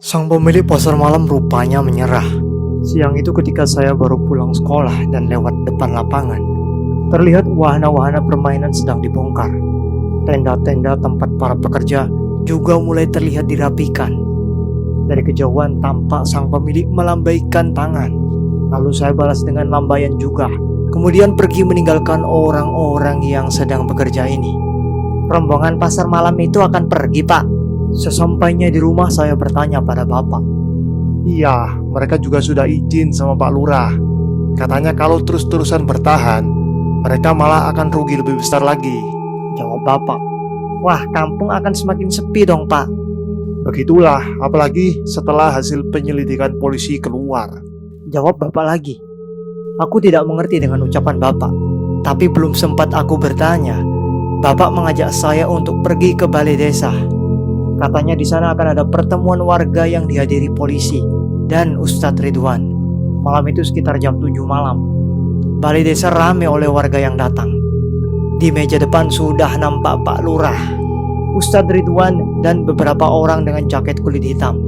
Sang pemilik pasar malam rupanya menyerah. Siang itu ketika saya baru pulang sekolah dan lewat depan lapangan, terlihat wahana-wahana permainan sedang dibongkar. Tenda-tenda tempat para pekerja juga mulai terlihat dirapikan. Dari kejauhan tampak sang pemilik melambaikan tangan. Lalu saya balas dengan lambaian juga, kemudian pergi meninggalkan orang-orang yang sedang bekerja ini. Rombongan pasar malam itu akan pergi, Pak. Sesampainya di rumah saya bertanya pada bapak. Iya, mereka juga sudah izin sama Pak Lurah. Katanya kalau terus-terusan bertahan, mereka malah akan rugi lebih besar lagi. Jawab bapak. Wah, kampung akan semakin sepi dong, Pak. Begitulah, apalagi setelah hasil penyelidikan polisi keluar. Jawab bapak lagi. Aku tidak mengerti dengan ucapan bapak, tapi belum sempat aku bertanya, bapak mengajak saya untuk pergi ke balai desa. Katanya di sana akan ada pertemuan warga yang dihadiri polisi dan Ustadz Ridwan. Malam itu sekitar jam 7 malam. Balai desa ramai oleh warga yang datang. Di meja depan sudah nampak Pak Lurah, Ustadz Ridwan, dan beberapa orang dengan jaket kulit hitam.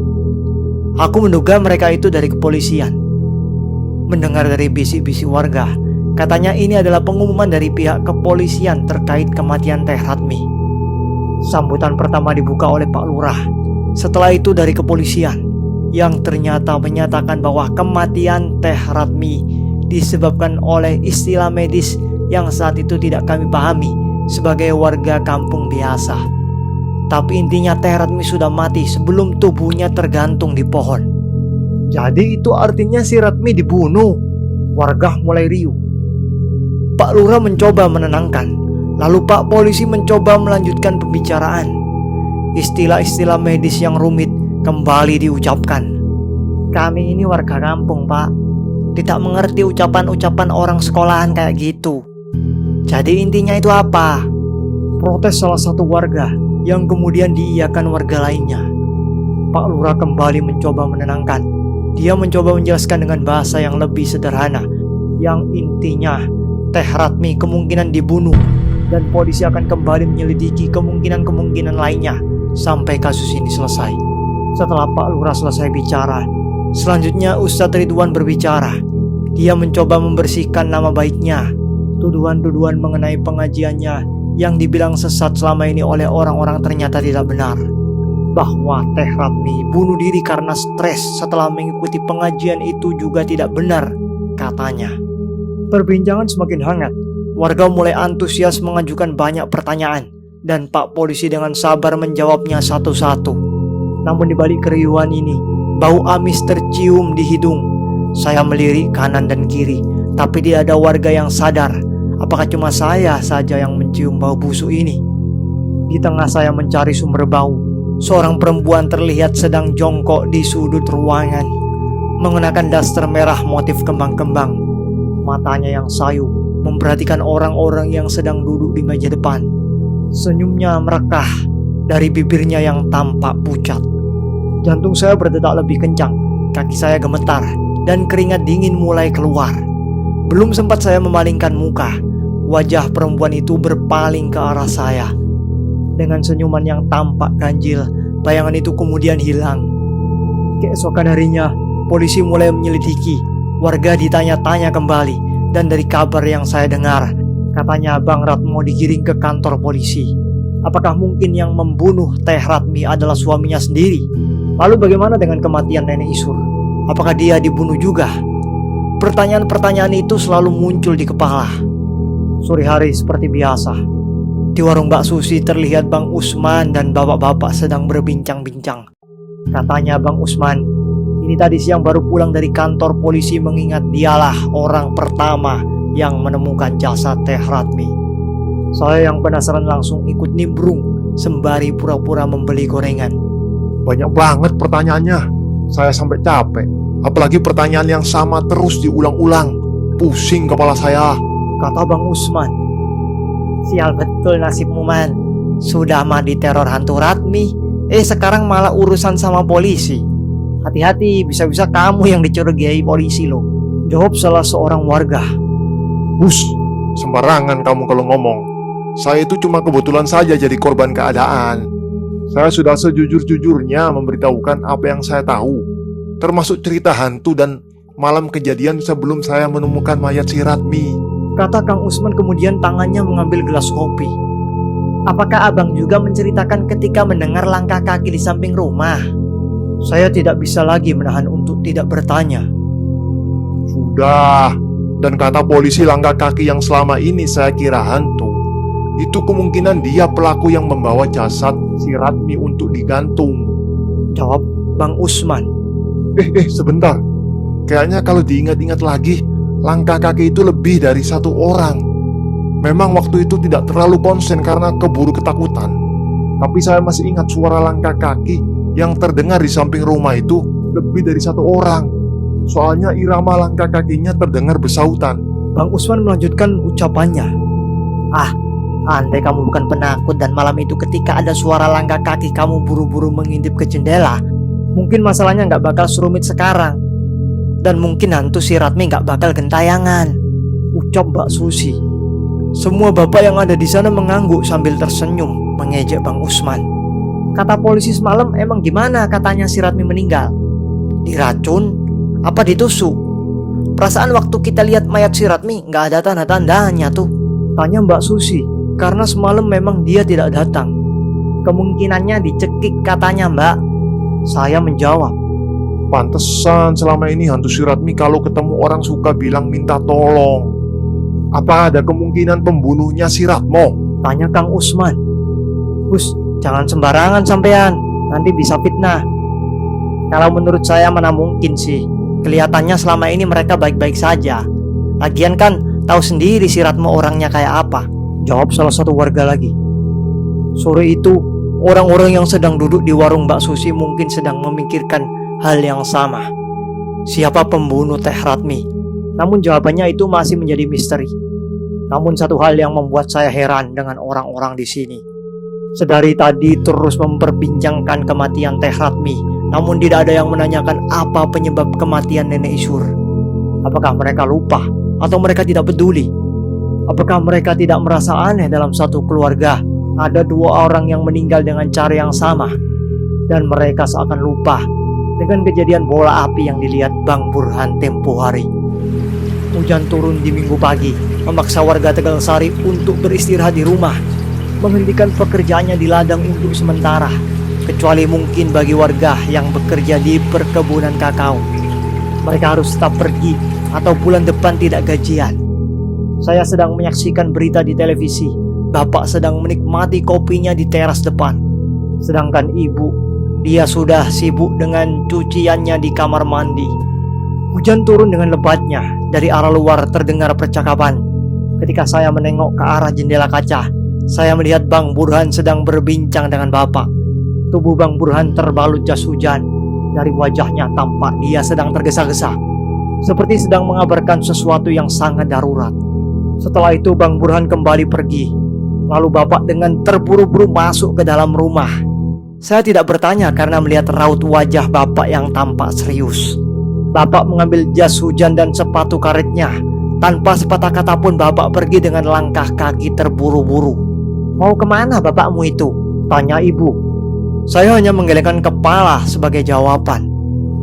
Aku menduga mereka itu dari kepolisian. Mendengar dari bisik-bisik warga, katanya ini adalah pengumuman dari pihak kepolisian terkait kematian Teh Ratmi. Sambutan pertama dibuka oleh Pak Lurah. Setelah itu dari kepolisian, yang ternyata menyatakan bahwa kematian Teh Ratmi disebabkan oleh istilah medis yang saat itu tidak kami pahami sebagai warga kampung biasa. Tapi intinya Teh Ratmi sudah mati sebelum tubuhnya tergantung di pohon. Jadi itu artinya si Ratmi dibunuh. Warga mulai riuh. Pak Lurah mencoba menenangkan. Lalu Pak Polisi mencoba melanjutkan pembicaraan. Istilah-istilah medis yang rumit kembali diucapkan. Kami ini warga kampung, Pak. Tidak mengerti ucapan-ucapan orang sekolahan kayak gitu. Jadi intinya itu apa? Protes salah satu warga yang kemudian diiyakan warga lainnya. Pak Lurah kembali mencoba menenangkan. Dia mencoba menjelaskan dengan bahasa yang lebih sederhana, yang intinya Teh Ratmi kemungkinan dibunuh dan polisi akan kembali menyelidiki kemungkinan-kemungkinan lainnya sampai kasus ini selesai. Setelah Pak Lurah selesai bicara, selanjutnya Ustadz Ridwan berbicara. Dia mencoba membersihkan nama baiknya. Tuduhan-tuduhan mengenai pengajiannya yang dibilang sesat selama ini oleh orang-orang ternyata tidak benar. Bahwa Teh Ratmi bunuh diri karena stres setelah mengikuti pengajian itu juga tidak benar, katanya. Perbincangan semakin hangat. Warga mulai antusias mengajukan banyak pertanyaan, dan Pak Polisi dengan sabar menjawabnya satu-satu. Namun di balik keriuhan ini, bau amis tercium di hidung. Saya melirik kanan dan kiri, tapi tidak ada warga yang sadar. Apakah cuma saya saja yang mencium bau busuk ini? Di tengah saya mencari sumber bau, seorang perempuan terlihat sedang jongkok di sudut ruangan, mengenakan daster merah motif kembang-kembang. Matanya yang sayu memperhatikan orang-orang yang sedang duduk di meja depan. Senyumnya merekah dari bibirnya yang tampak pucat. Jantung saya berdetak lebih kencang, kaki saya gemetar, dan keringat dingin mulai keluar. Belum sempat saya memalingkan muka, wajah perempuan itu berpaling ke arah saya. Dengan senyuman yang tampak ganjil, bayangan itu kemudian hilang. Keesokan harinya, polisi mulai menyelidiki. Warga ditanya-tanya kembali. Dan dari kabar yang saya dengar, katanya Bang Ratmo digiring ke kantor polisi. Apakah mungkin yang membunuh Teh Ratmi adalah suaminya sendiri? Lalu bagaimana dengan kematian Nenek Isur? Apakah dia dibunuh juga? Pertanyaan-pertanyaan itu selalu muncul di kepala. Sore hari seperti biasa. Di warung Mbak Susi terlihat Bang Usman dan bapak-bapak sedang berbincang-bincang. Katanya Bang Usman, ini tadi siang baru pulang dari kantor polisi mengingat dialah orang pertama yang menemukan jasad Teh Ratmi. Saya yang penasaran langsung ikut nimbrung sembari pura-pura membeli gorengan. Banyak banget pertanyaannya. Saya sampai capek. Apalagi pertanyaan yang sama terus diulang-ulang. Pusing kepala saya, kata Bang Usman. Sial betul nasibmu, Man. Sudah mah diteror hantu Ratmi, sekarang malah urusan sama polisi. Hati-hati, bisa-bisa kamu yang dicurigai polisi loh. Jawab salah seorang warga. Hus, sembarangan kamu kalau ngomong. Saya itu cuma kebetulan saja jadi korban keadaan. Saya sudah sejujur-jujurnya memberitahukan apa yang saya tahu, termasuk cerita hantu dan malam kejadian sebelum saya menemukan mayat si Ratmi. Kata Kang Usman kemudian tangannya mengambil gelas kopi. Apakah abang juga menceritakan ketika mendengar langkah kaki di samping rumah? Saya tidak bisa lagi menahan untuk tidak bertanya. Sudah, dan kata polisi langkah kaki yang selama ini saya kira hantu, itu kemungkinan dia pelaku yang membawa jasad si Ratmi untuk digantung. Jawab Bang Usman. Sebentar. Kayaknya kalau diingat-ingat lagi, langkah kaki itu lebih dari satu orang. Memang waktu itu tidak terlalu konsen karena keburu ketakutan. Tapi saya masih ingat suara langkah kaki yang terdengar di samping rumah itu lebih dari satu orang. Soalnya irama langkah kakinya terdengar bersautan. Bang Usman melanjutkan ucapannya. Andai kamu bukan penakut dan malam itu ketika ada suara langkah kaki kamu buru-buru mengintip ke jendela, mungkin masalahnya nggak bakal serumit sekarang. Dan mungkin hantu si Ratmi nggak bakal gentayangan, ucap Mbak Susi. Semua bapak yang ada di sana mengangguk sambil tersenyum mengejek Bang Usman. Kata polisi semalam emang gimana katanya si Ratmi meninggal? Diracun? Apa ditusuk? Perasaan waktu kita lihat mayat si Ratmi nggak ada tanda-tandanya tuh, tanya Mbak Susi. Karena semalam memang dia tidak datang. Kemungkinannya dicekik katanya Mbak. Saya menjawab. Pantesan selama ini hantu si Ratmi kalau ketemu orang suka bilang minta tolong. Apa ada kemungkinan pembunuhnya si Ratmo? Tanya Kang Usman. Gus, jangan sembarangan sampean, nanti bisa fitnah. Kalau menurut saya mana mungkin sih. Kelihatannya selama ini mereka baik-baik saja. Lagian kan tahu sendiri si Ratmo orangnya kayak apa. Jawab salah satu warga lagi. Sore itu, orang-orang yang sedang duduk di warung Mbak Susi mungkin sedang memikirkan hal yang sama. Siapa pembunuh Teh Ratmi? Namun jawabannya itu masih menjadi misteri. Namun satu hal yang membuat saya heran dengan orang-orang di sini. Sedari tadi terus memperbincangkan kematian Teh Ratmi, namun tidak ada yang menanyakan apa penyebab kematian Nenek Isyur. Apakah mereka lupa atau mereka tidak peduli? Apakah mereka tidak merasa aneh dalam satu keluarga ada dua orang yang meninggal dengan cara yang sama, dan mereka seakan lupa dengan kejadian bola api yang dilihat Bang Burhan tempo hari. Hujan turun di Minggu pagi, memaksa warga Tegal Sari untuk beristirahat di rumah, menghentikan pekerjaannya di ladang untuk sementara, kecuali mungkin bagi warga yang bekerja di perkebunan kakao. Mereka harus tetap pergi atau bulan depan tidak gajian. Saya sedang menyaksikan berita di televisi. Bapak sedang menikmati kopinya di teras depan. Sedangkan ibu, dia sudah sibuk dengan cuciannya di kamar mandi. Hujan turun dengan lebatnya. Dari arah luar terdengar percakapan. Ketika saya menengok ke arah jendela kaca, saya melihat Bang Burhan sedang berbincang dengan bapak. Tubuh Bang Burhan terbalut jas hujan. Dari wajahnya tampak dia sedang tergesa-gesa, seperti sedang mengabarkan sesuatu yang sangat darurat. Setelah itu Bang Burhan kembali pergi. Lalu bapak dengan terburu-buru masuk ke dalam rumah. Saya tidak bertanya karena melihat raut wajah bapak yang tampak serius. Bapak mengambil jas hujan dan sepatu karetnya. Tanpa sepatah kata pun bapak pergi dengan langkah kaki terburu-buru. Mau kemana bapakmu itu? Tanya ibu. Saya hanya menggelengkan kepala sebagai jawaban.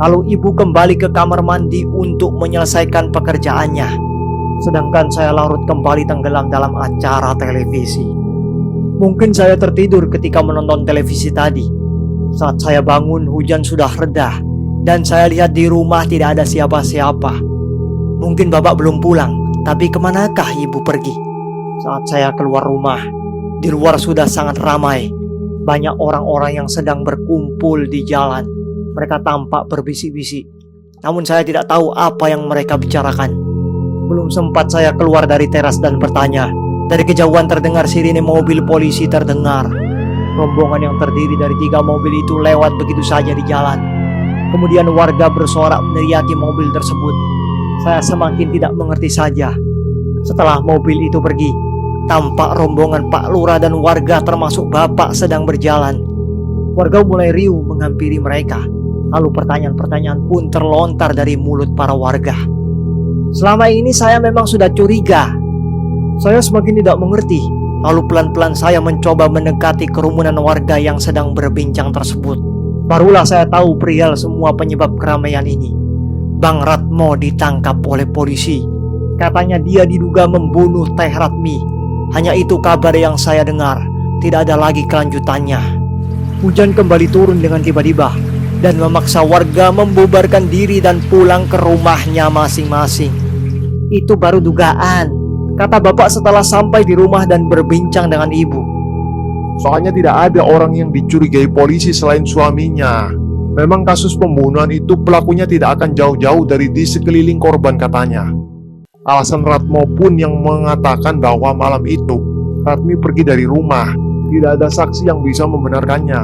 Lalu ibu kembali ke kamar mandi untuk menyelesaikan pekerjaannya. Sedangkan saya larut kembali tenggelam dalam acara televisi. Mungkin saya tertidur ketika menonton televisi tadi. Saat saya bangun hujan sudah reda. Dan saya lihat di rumah tidak ada siapa-siapa. Mungkin bapak belum pulang, tapi kemanakah ibu pergi? Saat saya keluar rumah, di luar sudah sangat ramai. Banyak orang-orang yang sedang berkumpul di jalan. Mereka tampak berbisik-bisik. Namun saya tidak tahu apa yang mereka bicarakan. Belum sempat saya keluar dari teras dan bertanya, dari kejauhan terdengar sirine mobil polisi terdengar. Rombongan yang terdiri dari 3 mobil itu lewat begitu saja di jalan. Kemudian warga bersorak meneriaki mobil tersebut. Saya semakin tidak mengerti saja. Setelah mobil itu pergi, tampak rombongan Pak Lurah dan warga termasuk bapak sedang berjalan. Warga mulai riuh menghampiri mereka. Lalu pertanyaan-pertanyaan pun terlontar dari mulut para warga. Selama ini saya memang sudah curiga. Saya semakin tidak mengerti Lalu pelan-pelan saya mencoba mendekati kerumunan warga yang sedang berbincang tersebut. Barulah saya tahu perihal semua penyebab keramaian ini. Bang Ratmo ditangkap oleh polisi. Katanya dia diduga membunuh Teh Ratmi. Hanya itu kabar yang saya dengar. Tidak ada lagi kelanjutannya. Hujan kembali turun dengan tiba-tiba dan memaksa warga membubarkan diri dan pulang ke rumahnya masing-masing. Itu baru dugaan, kata bapak setelah sampai di rumah dan berbincang dengan ibu. Soalnya tidak ada orang yang dicurigai polisi selain suaminya. Memang kasus pembunuhan itu pelakunya tidak akan jauh-jauh dari di sekeliling korban katanya. Alasan Ratmo pun yang mengatakan bahwa malam itu Ratmi pergi dari rumah. Tidak ada saksi yang bisa membenarkannya.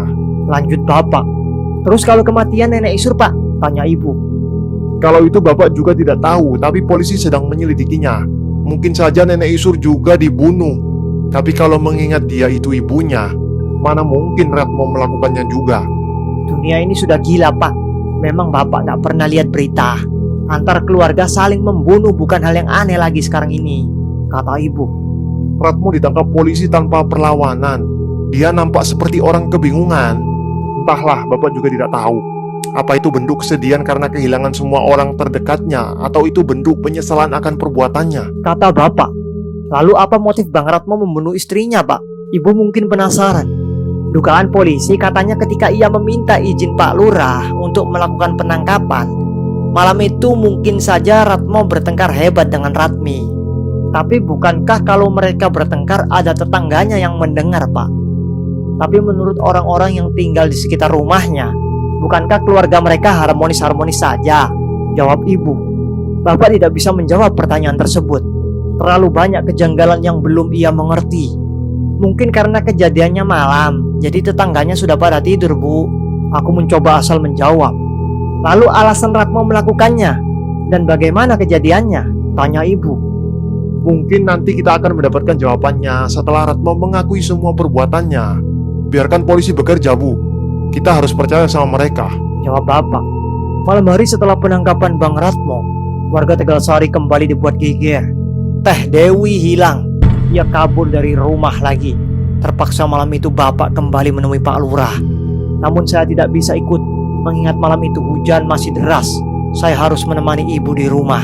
Lanjut bapak. Terus kalau kematian nenek Isur pak? Tanya ibu. Kalau itu bapak juga tidak tahu, tapi polisi sedang menyelidikinya. Mungkin saja nenek Isur juga dibunuh. Tapi kalau mengingat dia itu ibunya, mana mungkin Ratmo melakukannya juga. Dunia ini sudah gila pak. Memang bapak gak pernah lihat berita antar keluarga saling membunuh bukan hal yang aneh lagi sekarang ini, kata ibu. Ratmo ditangkap polisi tanpa perlawanan. Dia nampak seperti orang kebingungan. Entahlah, bapak juga tidak tahu. Apa itu bentuk kesedihan karena kehilangan semua orang terdekatnya, atau itu bentuk penyesalan akan perbuatannya, kata bapak. Lalu apa motif Bang Ratmo membunuh istrinya pak? Ibu mungkin penasaran. Dugaan polisi katanya ketika ia meminta izin Pak Lurah untuk melakukan penangkapan, malam itu mungkin saja Ratmo bertengkar hebat dengan Ratmi. Tapi bukankah kalau mereka bertengkar ada tetangganya yang mendengar pak? Tapi menurut orang-orang yang tinggal di sekitar rumahnya, bukankah keluarga mereka harmonis-harmonis saja? Jawab ibu. Bapak tidak bisa menjawab pertanyaan tersebut. Terlalu banyak kejanggalan yang belum ia mengerti. Mungkin karena kejadiannya malam, jadi tetangganya sudah pada tidur bu. Aku mencoba asal menjawab. Lalu alasan Ratmo melakukannya dan bagaimana kejadiannya? Tanya ibu. Mungkin nanti kita akan mendapatkan jawabannya setelah Ratmo mengakui semua perbuatannya. Biarkan polisi bekerja bu. Kita harus percaya sama mereka, jawab bapak. Malam hari setelah penangkapan Bang Ratmo, warga Tegalsari kembali dibuat geger. Teh Dewi hilang. Ia kabur dari rumah lagi. Terpaksa malam itu bapak kembali menemui Pak Lurah. Namun saya tidak bisa ikut, mengingat malam itu hujan masih deras. Saya harus menemani ibu di rumah.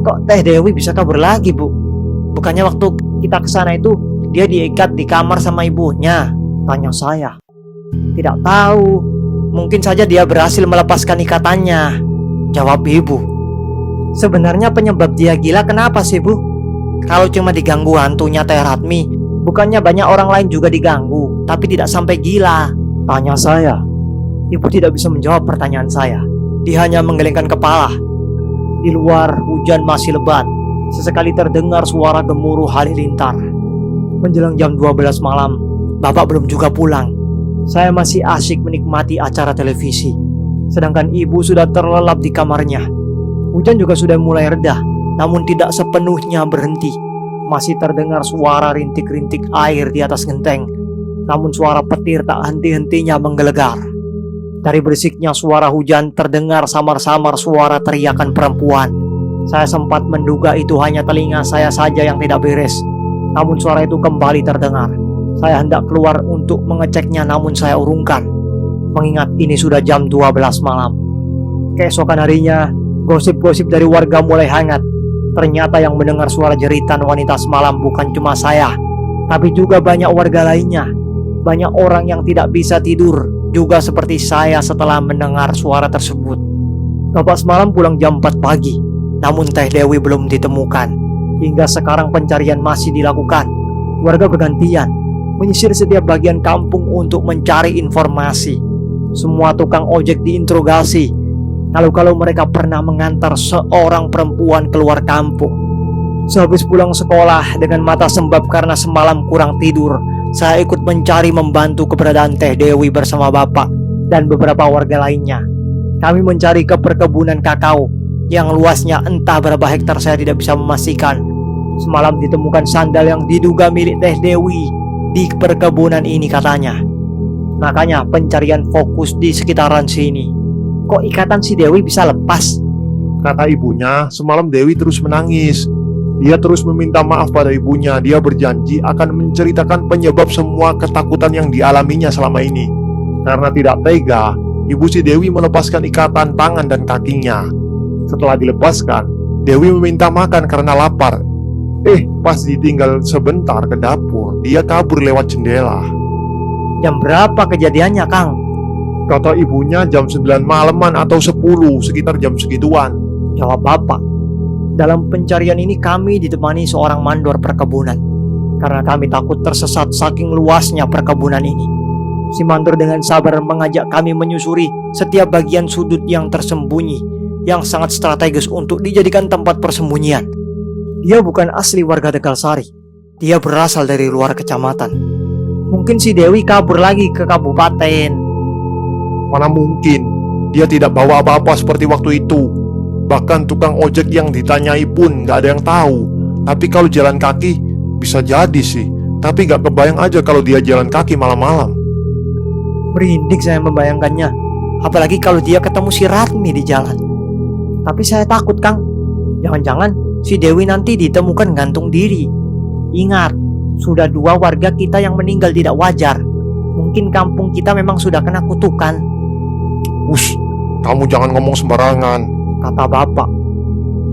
Kok Teh Dewi bisa kabur lagi bu? Bukannya waktu kita kesana itu dia diikat di kamar sama ibunya? Tanya saya. Tidak tahu. Mungkin saja dia berhasil melepaskan ikatannya, jawab ibu. Sebenarnya penyebab dia gila kenapa sih bu? Kalau cuma diganggu hantunya Teh Ratmi, bukannya banyak orang lain juga diganggu, tapi tidak sampai gila? Tanya saya. Ibu tidak bisa menjawab pertanyaan saya. Dia hanya menggelengkan kepala. Di luar hujan masih lebat. Sesekali terdengar suara gemuruh halilintar. Menjelang jam 12 malam, bapak belum juga pulang. Saya masih asyik menikmati acara televisi, sedangkan ibu sudah terlelap di kamarnya. Hujan juga sudah mulai reda, namun tidak sepenuhnya berhenti. Masih terdengar suara rintik-rintik air di atas genteng, namun suara petir tak henti-hentinya menggelegar. Dari berisiknya suara hujan terdengar samar-samar suara teriakan perempuan. Saya sempat menduga itu hanya telinga saya saja yang tidak beres, namun suara itu kembali terdengar. Saya hendak keluar untuk mengeceknya, namun saya urungkan, mengingat ini sudah jam 12 malam. Keesokan harinya, gosip-gosip dari warga mulai hangat. Ternyata yang mendengar suara jeritan wanita semalam bukan cuma saya, tapi juga banyak warga lainnya. Banyak orang yang tidak bisa tidur, juga seperti saya setelah mendengar suara tersebut. Bapak semalam pulang jam 4 pagi, namun Teh Dewi belum ditemukan. Hingga sekarang pencarian masih dilakukan. Warga bergantian menyisir setiap bagian kampung untuk mencari informasi. Semua tukang ojek diinterogasi. Lalu kalau mereka pernah mengantar seorang perempuan keluar kampung. Sehabis pulang sekolah dengan mata sembab karena semalam kurang tidur, saya ikut mencari membantu keberadaan Teh Dewi bersama bapak dan beberapa warga lainnya. Kami mencari ke perkebunan kakao yang luasnya entah berapa hektar saya tidak bisa memastikan. Semalam ditemukan sandal yang diduga milik Teh Dewi di perkebunan ini katanya. Makanya pencarian fokus di sekitaran sini. Kok ikatan si Dewi bisa lepas? Kata ibunya, semalam Dewi terus menangis. Dia terus meminta maaf pada ibunya. Dia berjanji akan menceritakan penyebab semua ketakutan yang dialaminya selama ini. Karena tidak tega, ibu si Dewi melepaskan ikatan tangan dan kakinya. Setelah dilepaskan, Dewi meminta makan karena lapar. Pas ditinggal sebentar ke dapur, dia kabur lewat jendela. Jam berapa kejadiannya, Kang? Kata ibunya jam 9 malaman atau 10, sekitar jam segituan. Jawab bapak. Dalam pencarian ini kami ditemani seorang mandor perkebunan. Karena kami takut tersesat saking luasnya perkebunan ini. Si mandor dengan sabar mengajak kami menyusuri setiap bagian sudut yang tersembunyi, yang sangat strategis untuk dijadikan tempat persembunyian. Dia bukan asli warga Tegalsari. Dia berasal dari luar kecamatan. Mungkin si Dewi kabur lagi ke kabupaten. Mana mungkin, dia tidak bawa apa-apa seperti waktu itu. Bahkan tukang ojek yang ditanyai pun gak ada yang tahu. Tapi kalau jalan kaki, bisa jadi sih. Tapi gak kebayang aja kalau dia jalan kaki malam-malam. Merinding saya membayangkannya. Apalagi kalau dia ketemu si Ratmi di jalan. Tapi saya takut, Kang. Jangan-jangan si Dewi nanti ditemukan gantung diri. Ingat, sudah 2 warga kita yang meninggal tidak wajar. Mungkin kampung kita memang sudah kena kutukan, Kamu jangan ngomong sembarangan. kata bapak.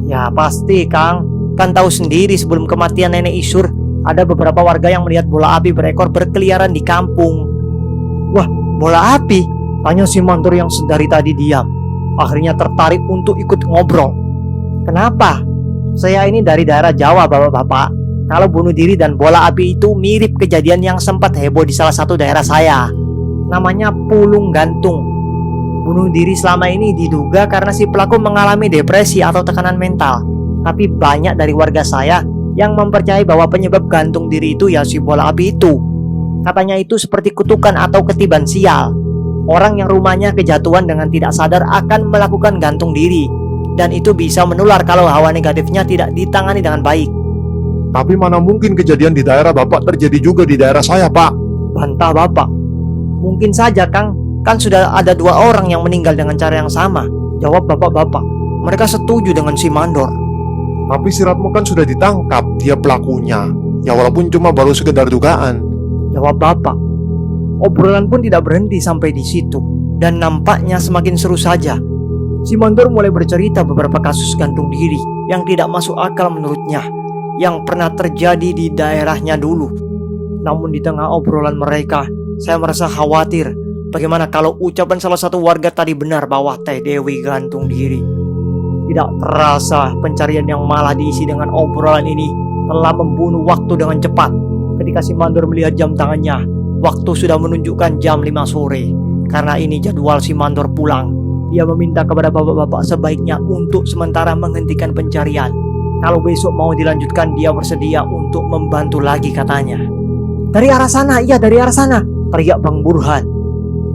Ya pasti, Kang. Kan tahu sendiri sebelum kematian nenek Isur, ada beberapa warga yang melihat bola api berekor berkeliaran di kampung. Wah, bola api? Tanya si mandor yang sedari tadi diam. Akhirnya tertarik untuk ikut ngobrol. Kenapa? Saya ini dari daerah Jawa, bapak-bapak. Kalau bunuh diri dan bola api itu mirip kejadian yang sempat heboh di salah satu daerah saya. Namanya pulung gantung. Bunuh diri selama ini diduga karena si pelaku mengalami depresi atau tekanan mental. Tapi banyak dari warga saya yang mempercayai bahwa penyebab gantung diri itu ya si bola api itu. Katanya itu seperti kutukan atau ketiban sial. Orang yang rumahnya kejatuhan dengan tidak sadar akan melakukan gantung diri. Dan itu bisa menular kalau hawa negatifnya tidak ditangani dengan baik. Tapi mana mungkin kejadian di daerah Bapak terjadi juga di daerah saya, Pak. Bantah bapak. Mungkin saja, Kang. Kan sudah ada 2 orang yang meninggal dengan cara yang sama. Jawab bapak-bapak. Mereka setuju dengan si mandor. Tapi si Ratmo kan sudah ditangkap, dia pelakunya. Ya walaupun cuma baru sekedar dugaan. Jawab bapak. Obrolan pun tidak berhenti sampai di situ. Dan nampaknya semakin seru saja. Si mandor mulai bercerita beberapa kasus gantung diri yang tidak masuk akal menurutnya, yang pernah terjadi di daerahnya dulu. Namun di tengah obrolan mereka, saya merasa khawatir. Bagaimana kalau ucapan salah satu warga tadi benar bahwa Teh Dewi gantung diri? Tidak terasa pencarian yang malah diisi dengan obrolan ini telah membunuh waktu dengan cepat. Ketika si mandor melihat jam tangannya, waktu sudah menunjukkan jam 5 sore. Karena ini jadwal si mandor pulang. Dia meminta kepada bapak-bapak sebaiknya untuk sementara menghentikan pencarian. Kalau besok mau dilanjutkan, dia bersedia untuk membantu lagi, katanya. Dari arah sana, iya dari arah sana, teriak Bang Burhan.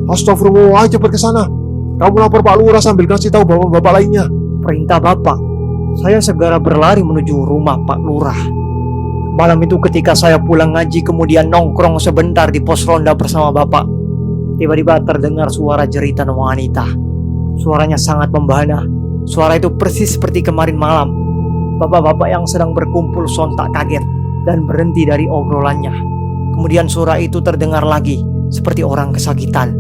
Astagfirullah, cepat ke sana. Kamu lapor Pak Lurah sambil kasih tahu bapak-bapak lainnya. Perintah bapak. Saya segera berlari menuju rumah Pak Lurah. Malam itu ketika saya pulang ngaji kemudian nongkrong sebentar di pos ronda bersama bapak, tiba-tiba terdengar suara jeritan wanita. Suaranya sangat membahana. Suara itu persis seperti kemarin malam. Bapak-bapak yang sedang berkumpul sontak kaget dan berhenti dari obrolannya. Kemudian suara itu terdengar lagi seperti orang kesakitan.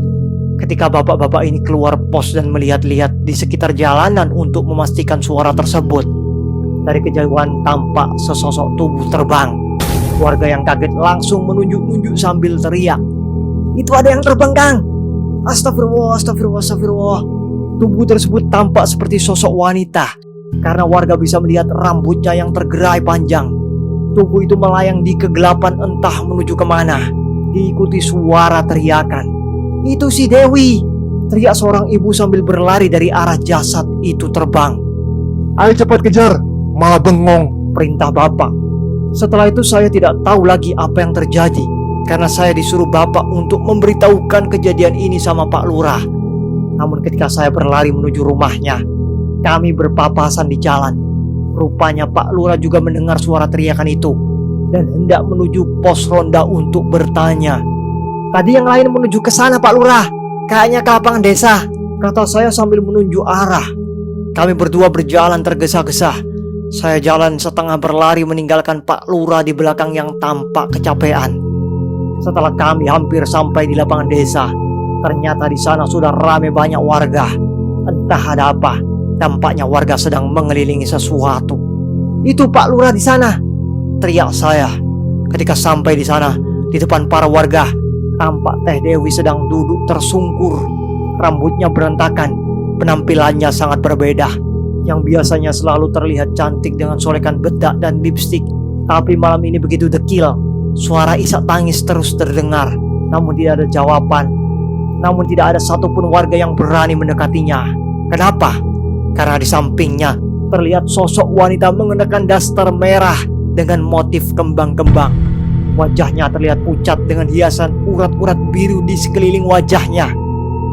Ketika bapak-bapak ini keluar pos dan melihat-lihat di sekitar jalanan untuk memastikan suara tersebut, dari kejauhan tampak sesosok tubuh terbang. Warga yang kaget langsung menunjuk-nunjuk sambil teriak, "Itu ada yang terbang, Kang! Astagfirullah, astagfirullah, astagfirullah." Tubuh tersebut tampak seperti sosok wanita karena warga bisa melihat rambutnya yang tergerai panjang. Tubuh itu melayang di kegelapan entah menuju kemana. Diikuti suara teriakan. "Itu si Dewi!" teriak seorang ibu sambil berlari dari arah jasad itu terbang. Ayo cepat kejar, malah bengong. Perintah bapak. Setelah itu saya tidak tahu lagi apa yang terjadi karena saya disuruh bapak untuk memberitahukan kejadian ini sama Pak Lurah. Namun ketika saya berlari menuju rumahnya, kami berpapasan di jalan. Rupanya Pak Lurah juga mendengar suara teriakan itu dan hendak menuju pos ronda untuk bertanya. "Tadi yang lain menuju ke sana, Pak Lurah. Kayaknya ke lapangan desa," kata saya sambil menunjuk arah. Kami berdua berjalan tergesa-gesa. Saya jalan setengah berlari meninggalkan Pak Lurah di belakang yang tampak kecapean. Setelah kami hampir sampai di lapangan desa, ternyata di sana sudah ramai banyak warga. Entah ada apa, tampaknya warga sedang mengelilingi sesuatu. "Itu Pak Lurah di sana!" teriak saya. Ketika sampai di sana, di depan para warga, tampak Teh Dewi sedang duduk tersungkur. Rambutnya berantakan, penampilannya sangat berbeda. Yang biasanya selalu terlihat cantik dengan solekan bedak dan lipstik, tapi malam ini begitu dekil. Suara isak tangis terus terdengar, namun tidak ada jawaban. Namun tidak ada satupun warga yang berani mendekatinya. Kenapa? Karena di sampingnya terlihat sosok wanita mengenakan daster merah dengan motif kembang-kembang. Wajahnya terlihat pucat dengan hiasan urat-urat biru di sekeliling wajahnya.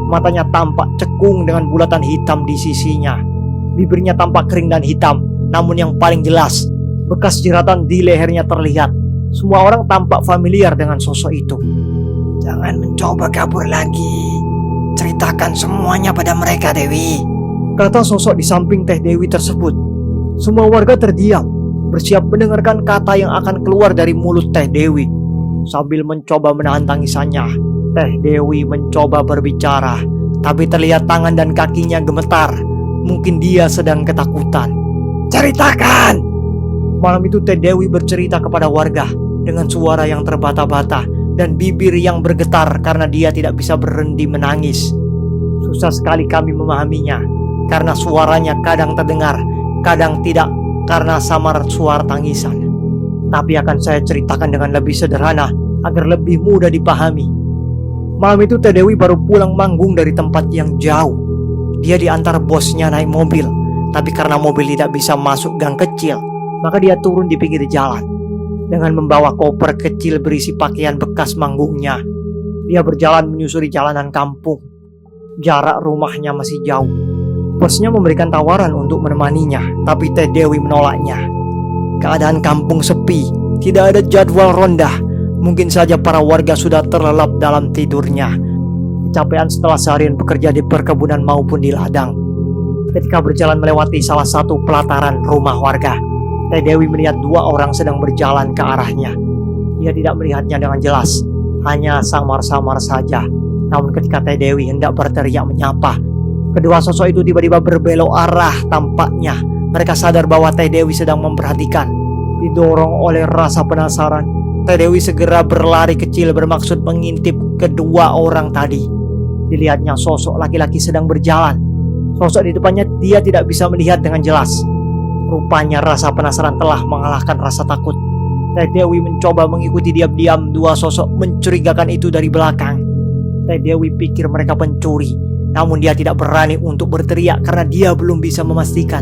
Matanya tampak cekung dengan bulatan hitam di sisinya. Bibirnya tampak kering dan hitam, namun yang paling jelas, bekas jeratan di lehernya terlihat. Semua orang tampak familiar dengan sosok itu. "Jangan mencoba kabur lagi. Ceritakan semuanya pada mereka, Dewi," kata sosok di samping Teh Dewi tersebut. Semua warga terdiam, bersiap mendengarkan kata yang akan keluar dari mulut Teh Dewi. Sambil mencoba menahan tangisannya, Teh Dewi mencoba berbicara, tapi terlihat tangan dan kakinya gemetar. Mungkin dia sedang ketakutan. "Ceritakan!" Malam itu Teh Dewi bercerita kepada warga dengan suara yang terbata-bata dan bibir yang bergetar karena dia tidak bisa berhenti menangis. Susah sekali kami memahaminya karena suaranya kadang terdengar, kadang tidak karena samar suara tangisan. Tapi akan saya ceritakan dengan lebih sederhana agar lebih mudah dipahami. Malam itu Teh Dewi baru pulang manggung dari tempat yang jauh. Dia diantar bosnya naik mobil, tapi karena mobil tidak bisa masuk gang kecil, maka dia turun di pinggir jalan. Dengan membawa koper kecil berisi pakaian bekas manggungnya, dia berjalan menyusuri jalanan kampung. Jarak rumahnya masih jauh. Bosnya memberikan tawaran untuk menemaninya, tapi Teh Dewi menolaknya. Keadaan kampung sepi, tidak ada jadwal ronda. Mungkin saja para warga sudah terlelap dalam tidurnya. Kecapean setelah seharian bekerja di perkebunan maupun di ladang. Ketika berjalan melewati salah satu pelataran rumah warga, Teh Dewi melihat dua orang sedang berjalan ke arahnya. Dia tidak melihatnya dengan jelas, hanya samar-samar saja. Namun ketika Teh Dewi hendak berteriak menyapa, kedua sosok itu tiba-tiba berbelok arah tampaknya. Mereka sadar bahwa Teh Dewi sedang memperhatikan. Didorong oleh rasa penasaran, Teh Dewi segera berlari kecil bermaksud mengintip kedua orang tadi. Dilihatnya sosok laki-laki sedang berjalan. Sosok di depannya dia tidak bisa melihat dengan jelas. Rupanya rasa penasaran telah mengalahkan rasa takut. Teh Dewi mencoba mengikuti diam-diam dua sosok mencurigakan itu dari belakang. Teh Dewi pikir mereka pencuri, namun dia tidak berani untuk berteriak karena dia belum bisa memastikan.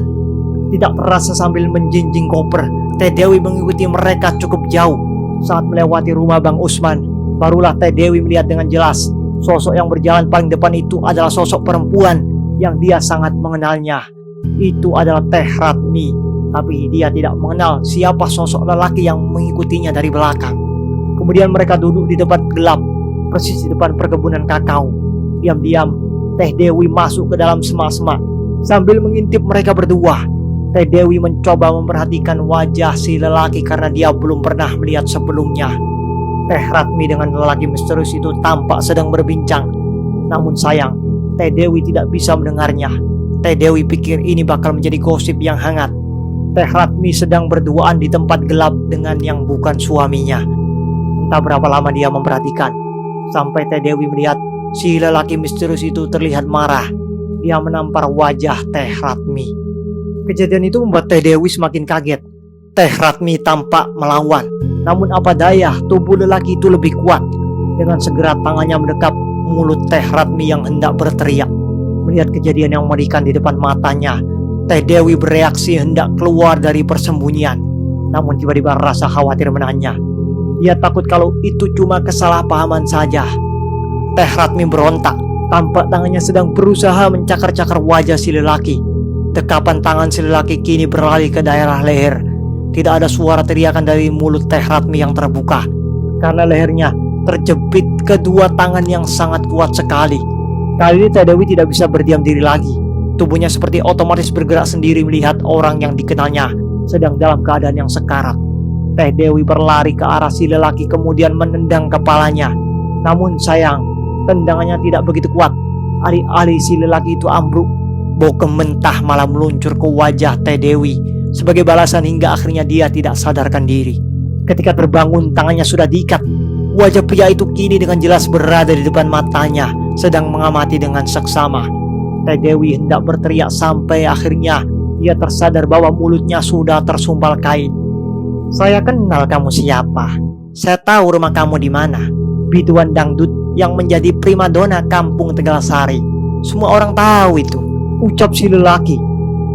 Tidak terasa sambil menjinjing koper, Teh Dewi mengikuti mereka cukup jauh. Saat melewati rumah Bang Usman, barulah Teh Dewi melihat dengan jelas sosok yang berjalan paling depan itu adalah sosok perempuan yang dia sangat mengenalnya. Itu adalah Teh Ratmi, tapi dia tidak mengenal siapa sosok lelaki yang mengikutinya dari belakang. Kemudian mereka duduk di tempat gelap, persis di depan perkebunan kakao. Diam-diam, Teh Dewi masuk ke dalam semak-semak. Sambil mengintip mereka berdua, Teh Dewi mencoba memperhatikan wajah si lelaki karena dia belum pernah melihat sebelumnya. Teh Ratmi dengan lelaki misterius itu tampak sedang berbincang. Namun sayang, Teh Dewi tidak bisa mendengarnya. Teh Dewi pikir ini bakal menjadi gosip yang hangat. Teh Ratmi sedang berduaan di tempat gelap dengan yang bukan suaminya. Entah berapa lama dia memperhatikan, sampai Teh Dewi melihat si lelaki misterius itu terlihat marah. Dia menampar wajah Teh Ratmi. Kejadian itu membuat Teh Dewi semakin kaget. Teh Ratmi tampak melawan, namun apa daya tubuh lelaki itu lebih kuat. Dengan segera tangannya mendekap mulut Teh Ratmi yang hendak berteriak. Melihat kejadian yang mengerikan di depan matanya, Teh Dewi bereaksi hendak keluar dari persembunyian. Namun tiba-tiba rasa khawatir menahannya. Dia takut kalau itu cuma kesalahpahaman saja. Teh Ratmi berontak, tampak tangannya sedang berusaha mencakar-cakar wajah si lelaki. Dekapan tangan si lelaki kini berlari ke daerah leher. Tidak ada suara teriakan dari mulut Teh Ratmi yang terbuka, karena lehernya terjepit kedua tangan yang sangat kuat sekali. Kali ini Teh Dewi tidak bisa berdiam diri lagi. Tubuhnya seperti otomatis bergerak sendiri melihat orang yang dikenalnya. sedang dalam keadaan yang sekarat. Teh Dewi berlari ke arah si lelaki kemudian menendang kepalanya. Namun sayang, tendangannya tidak begitu kuat. Alih-alih si lelaki itu ambruk, bau mentah malah meluncur ke wajah Teh Dewi sebagai balasan hingga akhirnya dia tidak sadarkan diri. Ketika terbangun, tangannya sudah diikat. Wajah pria itu kini dengan jelas berada di depan matanya, sedang mengamati dengan seksama. Teh Dewi hendak berteriak sampai akhirnya ia tersadar bahwa mulutnya sudah tersumpal kain. "Saya kenal kamu siapa. Saya tahu rumah kamu di mana. Biduan dangdut yang menjadi primadona kampung Tegalasari. Semua orang tahu itu," ucap si lelaki.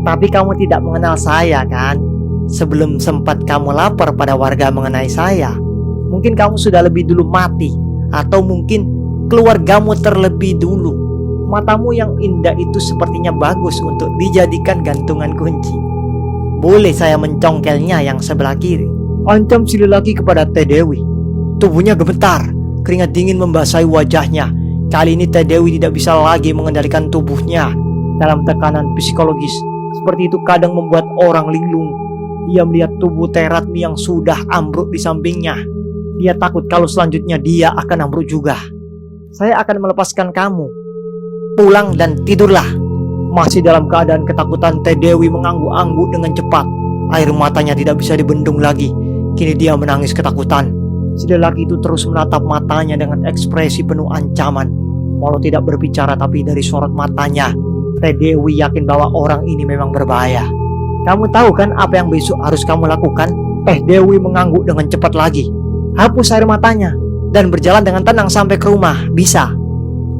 "Tapi kamu tidak mengenal saya kan? Sebelum sempat kamu lapor pada warga mengenai saya, mungkin kamu sudah lebih dulu mati, atau mungkin keluargamu terlebih dulu. Matamu yang indah itu sepertinya bagus untuk dijadikan gantungan kunci. Boleh saya mencongkelnya yang sebelah kiri?" ancam si lelaki kepada Teh Dewi. Tubuhnya gemetar, keringat dingin membasahi wajahnya. Kali ini Teh Dewi tidak bisa lagi mengendalikan tubuhnya. Dalam tekanan psikologis seperti itu kadang membuat orang linglung. Dia melihat tubuh Teh Ratmi yang sudah ambruk di sampingnya. Dia takut kalau selanjutnya dia akan ambruk juga. "Saya akan melepaskan kamu. Pulang dan tidurlah." Masih dalam keadaan ketakutan, Teh Dewi mengangguk-angguk dengan cepat. Air matanya tidak bisa dibendung lagi. Kini dia menangis ketakutan. Si lelaki itu terus menatap matanya dengan ekspresi penuh ancaman. Walau tidak berbicara, tapi dari sorot matanya, Teh Dewi yakin bahwa orang ini memang berbahaya. "Kamu tahu kan apa yang besok harus kamu lakukan?" Teh Dewi mengangguk dengan cepat lagi. "Hapus air matanya dan berjalan dengan tenang sampai ke rumah. Bisa?"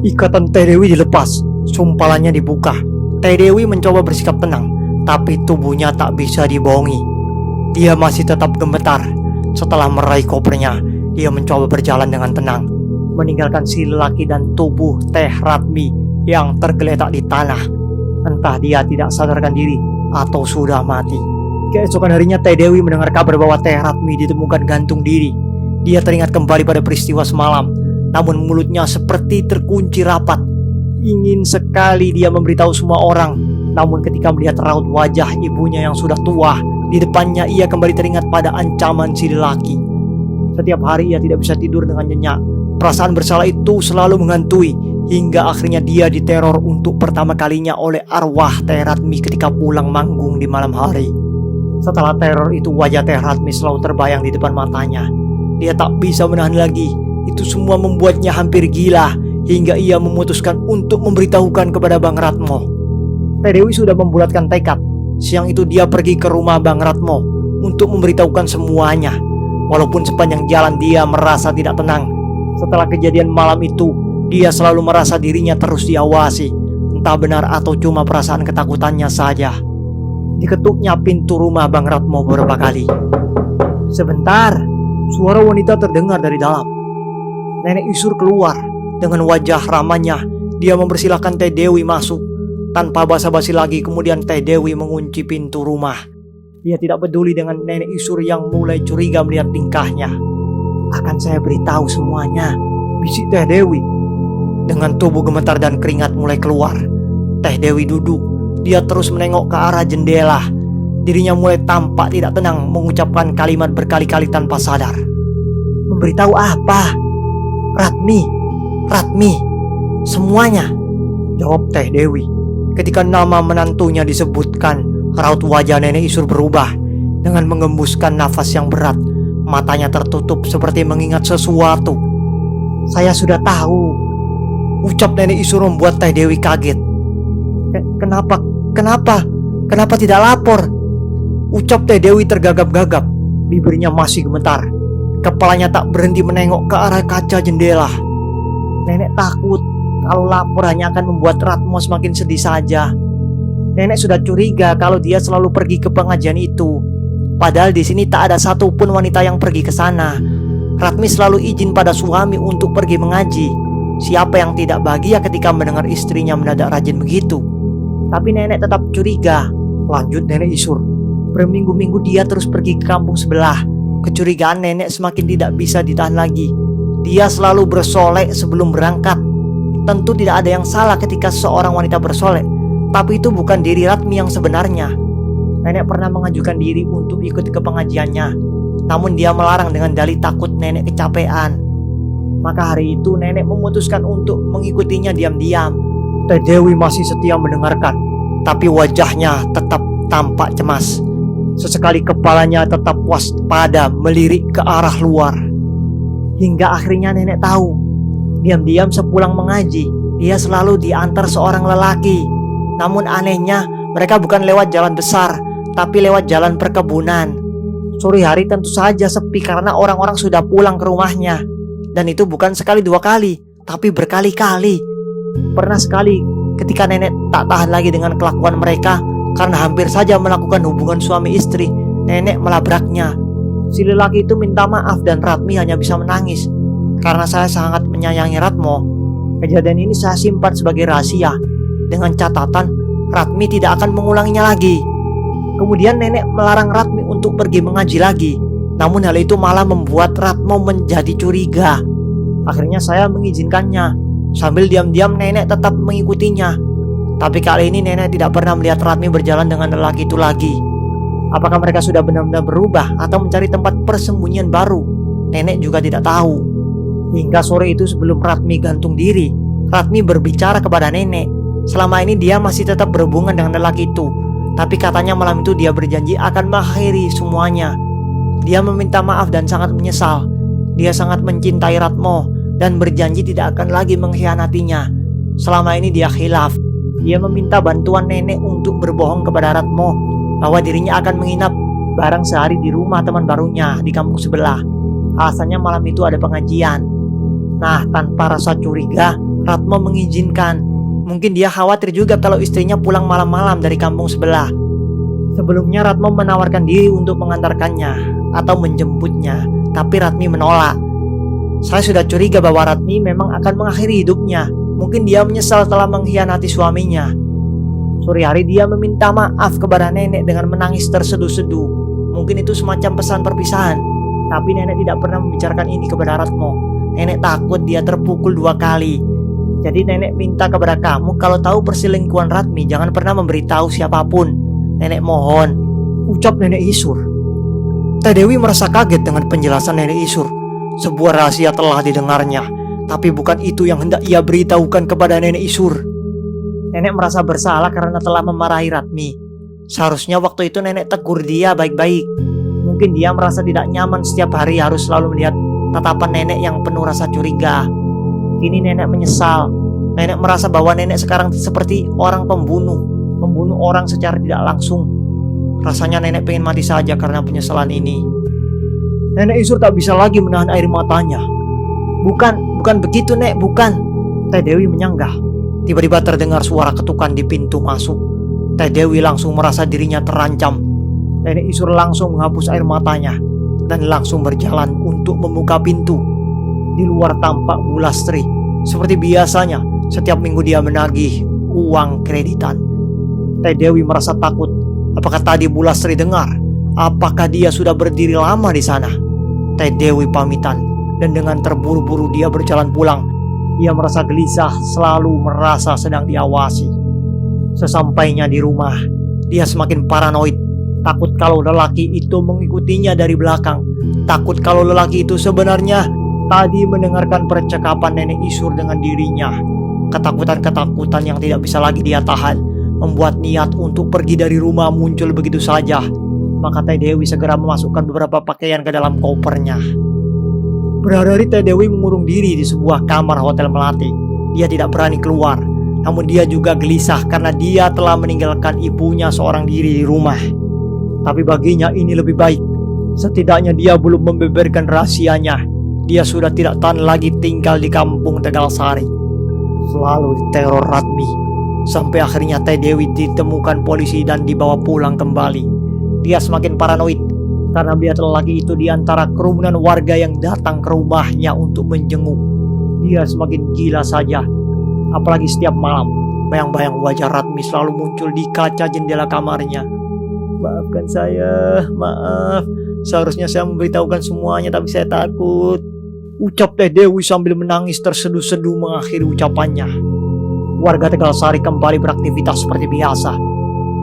Ikatan Teh Dewi dilepas, sumpalannya dibuka. Teh Dewi mencoba bersikap tenang, tapi tubuhnya tak bisa dibohongi. Dia masih tetap gemetar. Setelah meraih kopernya, dia mencoba berjalan dengan tenang, meninggalkan si lelaki dan tubuh Teh Ratmi yang tergeletak di tanah. Entah dia tidak sadarkan diri atau sudah mati. Keesokan harinya Teh Dewi mendengar kabar bahwa Teh Ratmi ditemukan gantung diri. Dia teringat kembali pada peristiwa semalam, namun mulutnya seperti terkunci rapat. Ingin sekali dia memberitahu semua orang, namun ketika melihat raut wajah ibunya yang sudah tua di depannya, ia kembali teringat pada ancaman si lelaki. Setiap hari ia tidak bisa tidur dengan nyenyak. Perasaan bersalah itu selalu menghantui, hingga akhirnya dia diteror untuk pertama kalinya oleh arwah Teh Ratmi ketika pulang manggung di malam hari. Setelah teror itu, wajah Teh Ratmi selalu terbayang di depan matanya. Dia tak bisa menahan lagi. Itu semua membuatnya hampir gila, hingga ia memutuskan untuk memberitahukan kepada Bang Ratmo. Teh Dewi sudah membulatkan tekad. Siang itu dia pergi ke rumah Bang Ratmo untuk memberitahukan semuanya. Walaupun sepanjang jalan dia merasa tidak tenang. Setelah kejadian malam itu, dia selalu merasa dirinya terus diawasi. Entah benar atau cuma perasaan ketakutannya saja. Diketuknya pintu rumah Bang Ratmo beberapa kali. Sebentar, suara wanita terdengar dari dalam. Nenek Isur keluar. Dengan wajah ramahnya, dia mempersilahkan Teh Dewi masuk. Tanpa basa-basi lagi, kemudian Teh Dewi mengunci pintu rumah. Dia tidak peduli dengan Nenek Isur yang mulai curiga melihat tingkahnya. "Akan saya beritahu semuanya," bisik Teh Dewi. Dengan tubuh gemetar dan keringat mulai keluar, Teh Dewi duduk. Dia terus menengok ke arah jendela. Dirinya mulai tampak tidak tenang, mengucapkan kalimat berkali-kali tanpa sadar. "Memberitahu apa? Ratmi, semuanya," jawab Teh Dewi. Ketika nama menantunya disebutkan, raut wajah Nenek Isur berubah. Dengan mengembuskan nafas yang berat, matanya tertutup seperti mengingat sesuatu. "Saya sudah tahu," ucap Nenek Isur membuat Teh Dewi kaget. Kenapa tidak lapor?" ucap Teh Dewi tergagap-gagap. Bibirnya masih gemetar. Kepalanya tak berhenti menengok ke arah kaca jendela. Nenek takut kalau lapor hanya akan membuat Ratmo semakin sedih saja. Nenek sudah curiga kalau dia selalu pergi ke pengajian itu. Padahal di sini tak ada satupun wanita yang pergi ke sana. Ratmi selalu izin pada suami untuk pergi mengaji. Siapa yang tidak bahagia ketika mendengar istrinya mendadak rajin begitu? Tapi nenek tetap curiga, lanjut Nenek Isur. Berminggu-minggu dia terus pergi ke kampung sebelah. Kecurigaan nenek semakin tidak bisa ditahan lagi. Dia selalu bersolek sebelum berangkat. Tentu tidak ada yang salah ketika seorang wanita bersolek, tapi itu bukan diri Ratmi yang sebenarnya. Nenek pernah mengajukan diri untuk ikut ke pengajiannya, namun dia melarang dengan dalih takut nenek kecapean. Maka hari itu nenek memutuskan untuk mengikutinya diam-diam. Teh Dewi masih setia mendengarkan, tapi wajahnya tetap tampak cemas. Sesekali kepalanya tetap waspada melirik ke arah luar. Hingga akhirnya nenek tahu, diam-diam sepulang mengaji, dia selalu diantar seorang lelaki. Namun anehnya, mereka bukan lewat jalan besar, tapi lewat jalan perkebunan. Sore hari tentu saja sepi karena orang-orang sudah pulang ke rumahnya. Dan itu bukan sekali dua kali, tapi berkali-kali. Pernah sekali ketika nenek tak tahan lagi dengan kelakuan mereka, karena hampir saja melakukan hubungan suami istri, nenek melabraknya. Si lelaki itu minta maaf dan Ratmi hanya bisa menangis. Karena saya sangat menyayangi Ratmo, kejadian ini saya simpan sebagai rahasia, dengan catatan Ratmi tidak akan mengulanginya lagi. Kemudian nenek melarang Ratmi untuk pergi mengaji lagi. Namun hal itu malah membuat Ratmo menjadi curiga. Akhirnya saya mengizinkannya. Sambil diam-diam nenek tetap mengikutinya. Tapi kali ini nenek tidak pernah melihat Ratmi berjalan dengan lelaki itu lagi. Apakah mereka sudah benar-benar berubah atau mencari tempat persembunyian baru? Nenek juga tidak tahu. Hingga sore itu sebelum Ratmi gantung diri, Ratmi berbicara kepada nenek. Selama ini dia masih tetap berhubungan dengan lelaki itu. Tapi katanya malam itu dia berjanji akan mengakhiri semuanya. Dia meminta maaf dan sangat menyesal. Dia sangat mencintai Ratmo dan berjanji tidak akan lagi mengkhianatinya. Selama ini dia khilaf. Dia meminta bantuan nenek untuk berbohong kepada Ratmo bahwa dirinya akan menginap barang sehari di rumah teman barunya di kampung sebelah. Alasannya malam itu ada pengajian. Nah, tanpa rasa curiga, Ratmo mengizinkan. Mungkin dia khawatir juga kalau istrinya pulang malam-malam dari kampung sebelah. Sebelumnya Ratmo menawarkan diri untuk mengantarkannya atau menjemputnya, tapi Ratmi menolak. Saya sudah curiga bahwa Ratmi memang akan mengakhiri hidupnya. Mungkin dia menyesal telah mengkhianati suaminya. Sore hari dia meminta maaf kepada nenek dengan menangis terseduh-seduh. Mungkin itu semacam pesan perpisahan. Tapi nenek tidak pernah membicarakan ini kepada Ratmo. Nenek takut dia terpukul 2 kali. Jadi nenek minta kepada kamu, kalau tahu perselingkuhan Ratmi, jangan pernah memberitahu siapapun. Nenek mohon, ucap nenek Isur. Teh Dewi merasa kaget dengan penjelasan nenek Isur. Sebuah rahasia telah didengarnya, tapi bukan itu yang hendak ia beritahukan kepada nenek Isur. Nenek merasa bersalah karena telah memarahi Ratmi. Seharusnya waktu itu nenek tegur dia baik-baik. Mungkin dia merasa tidak nyaman setiap hari harus selalu melihat tatapan nenek yang penuh rasa curiga. Kini nenek menyesal. Nenek merasa bahwa nenek sekarang seperti orang pembunuh orang secara tidak langsung. Rasanya nenek pengen mati saja karena penyesalan ini. Nenek Isur tak bisa lagi menahan air matanya. Bukan begitu, Nek, bukan. Teh Dewi menyanggah. Tiba-tiba terdengar suara ketukan di pintu masuk. Teh Dewi langsung merasa dirinya terancam. Nenek Isur langsung menghapus air matanya dan langsung berjalan untuk membuka pintu. Di luar tampak Bu Lastri. Seperti biasanya, setiap minggu dia menagih uang kreditan. Teh Dewi merasa takut. Apakah tadi Bu Lastri dengar? Apakah dia sudah berdiri lama di sana? Teh Dewi pamitan dan dengan terburu-buru dia berjalan pulang. Dia merasa gelisah, selalu merasa sedang diawasi. Sesampainya di rumah, dia semakin paranoid. Takut kalau lelaki itu mengikutinya dari belakang. Takut kalau lelaki itu sebenarnya tadi mendengarkan percakapan nenek Isur dengan dirinya. Ketakutan-ketakutan yang tidak bisa lagi dia tahan membuat niat untuk pergi dari rumah muncul begitu saja. Maka Teh Dewi segera memasukkan beberapa pakaian ke dalam kopernya. Berhari-hari Teh Dewi mengurung diri di sebuah kamar hotel melati. Dia tidak berani keluar. Namun dia juga gelisah karena dia telah meninggalkan ibunya seorang diri di rumah. Tapi baginya ini lebih baik. Setidaknya dia belum membeberkan rahasianya. Dia sudah tidak tahan lagi tinggal di kampung Tegal Sari. Selalu diteror Ratmi. Sampai akhirnya Teh Dewi ditemukan polisi dan dibawa pulang kembali. Dia semakin paranoid karena melihat lelaki itu di antara kerumunan warga yang datang ke rumahnya untuk menjenguk. Dia semakin gila saja. Apalagi setiap malam, bayang-bayang wajah Ratmi selalu muncul di kaca jendela kamarnya. Maafkan saya, maaf. Seharusnya saya memberitahukan semuanya, tapi saya takut. Ucap Teh Dewi sambil menangis terseduh-seduh mengakhiri ucapannya. Warga Tegal Sari kembali beraktivitas seperti biasa.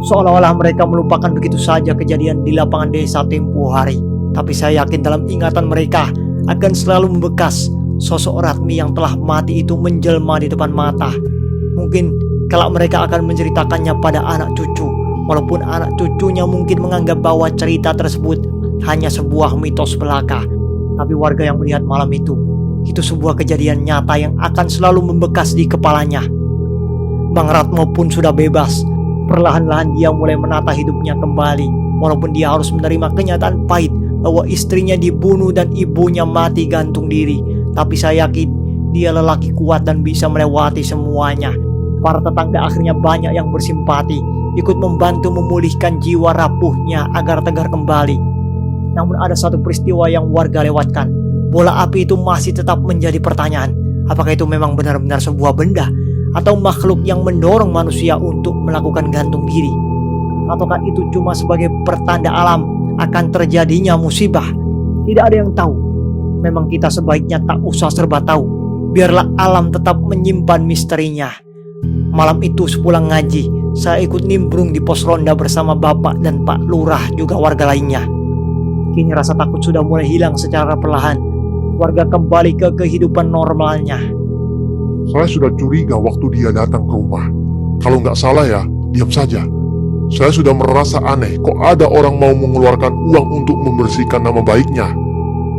Seolah-olah mereka melupakan begitu saja kejadian di lapangan desa tempo hari. Tapi saya yakin dalam ingatan mereka akan selalu membekas sosok Ratmi yang telah mati itu menjelma di depan mata. Mungkin kalau mereka akan menceritakannya pada anak cucu, walaupun anak cucunya mungkin menganggap bahwa cerita tersebut hanya sebuah mitos belaka. Tapi warga yang melihat malam itu sebuah kejadian nyata yang akan selalu membekas di kepalanya. Bang Ratmo pun sudah bebas. Perlahan-lahan dia mulai menata hidupnya kembali, walaupun dia harus menerima kenyataan pahit bahwa istrinya dibunuh dan ibunya mati gantung diri. Tapi saya yakin dia lelaki kuat dan bisa melewati semuanya. Para tetangga akhirnya banyak yang bersimpati, ikut membantu memulihkan jiwa rapuhnya agar tegar kembali. Namun ada satu peristiwa yang warga lewatkan. Bola api itu masih tetap menjadi pertanyaan. Apakah itu memang benar-benar sebuah benda atau makhluk yang mendorong manusia untuk melakukan gantung diri? Ataukah itu cuma sebagai pertanda alam akan terjadinya musibah? Tidak ada yang tahu. Memang kita sebaiknya tak usah serba tahu. Biarlah alam tetap menyimpan misterinya. Malam itu sepulang ngaji, saya ikut nimbrung di pos ronda bersama Bapak dan Pak Lurah juga warga lainnya. Kini rasa takut sudah mulai hilang secara perlahan. Warga kembali ke kehidupan normalnya. Saya sudah curiga waktu dia datang ke rumah. Kalau nggak salah ya, diam saja. Saya sudah merasa aneh kok ada orang mau mengeluarkan uang untuk membersihkan nama baiknya.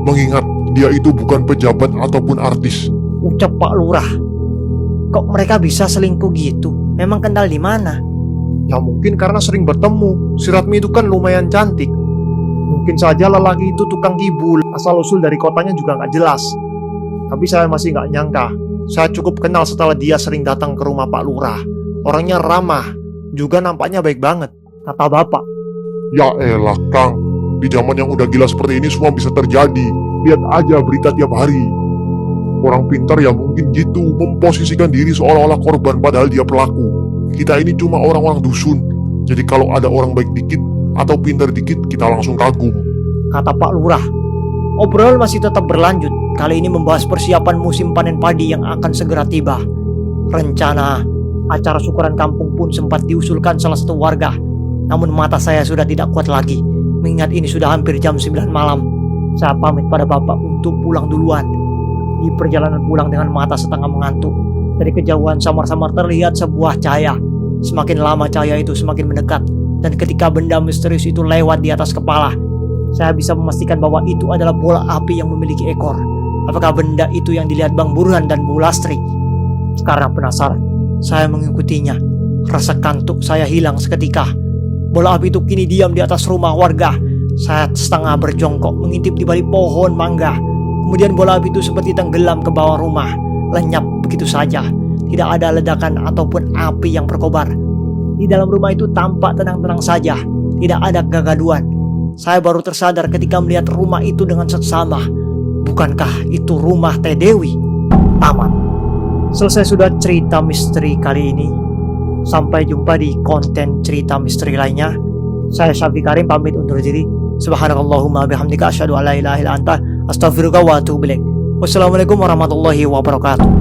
Mengingat dia itu bukan pejabat ataupun artis. Ucap Pak Lurah. Kok mereka bisa selingkuh gitu? Memang kenal di mana? Ya mungkin karena sering bertemu. Si Ratmi itu kan lumayan cantik. Mungkin saja lelaki itu tukang kibul, asal-usul dari kotanya juga nggak jelas. Tapi saya masih nggak nyangka. Saya cukup kenal setelah dia sering datang ke rumah Pak Lurah. Orangnya ramah, juga nampaknya baik banget, kata Bapak. Ya elah Kang, di zaman yang udah gila seperti ini semua bisa terjadi. Lihat aja berita tiap hari. Orang pintar ya mungkin gitu, memposisikan diri seolah-olah korban padahal dia pelaku. Kita ini cuma orang-orang dusun. Jadi kalau ada orang baik dikit atau pintar dikit, kita langsung kagum, kata Pak Lurah. Obrolan masih tetap berlanjut. Kali ini membahas persiapan musim panen padi yang akan segera tiba. Rencana acara syukuran kampung pun sempat diusulkan salah satu warga. Namun mata saya sudah tidak kuat lagi, mengingat ini sudah hampir jam 9 malam. Saya pamit pada Bapak untuk pulang duluan. Di perjalanan pulang dengan mata setengah mengantuk, dari kejauhan samar-samar terlihat sebuah cahaya. Semakin lama cahaya itu semakin mendekat, dan ketika benda misterius itu lewat di atas kepala, saya bisa memastikan bahwa itu adalah bola api yang memiliki ekor. Apakah benda itu yang dilihat Bang Burhan dan Bu Lastri? Sekarang penasaran, saya mengikutinya. Rasa kantuk saya hilang seketika. Bola api itu kini diam di atas rumah warga. Saya setengah berjongkok mengintip di balik pohon mangga. Kemudian bola api itu seperti tenggelam ke bawah rumah, lenyap begitu saja. Tidak ada ledakan ataupun api yang berkobar. Di dalam rumah itu tampak tenang-tenang saja, tidak ada kegaduhan. Saya baru tersadar ketika melihat rumah itu dengan seksama. Bukankah itu rumah Teh Dewi? Tamat. Selesai sudah cerita misteri kali ini. Sampai jumpa di konten cerita misteri lainnya. Saya Syafiq Karim pamit undur diri. Subhanakallahumma bihamdika asyhadu an la ilaha illa anta astaghfiruka wa atubu ilaik. Wassalamualaikum warahmatullahi wabarakatuh.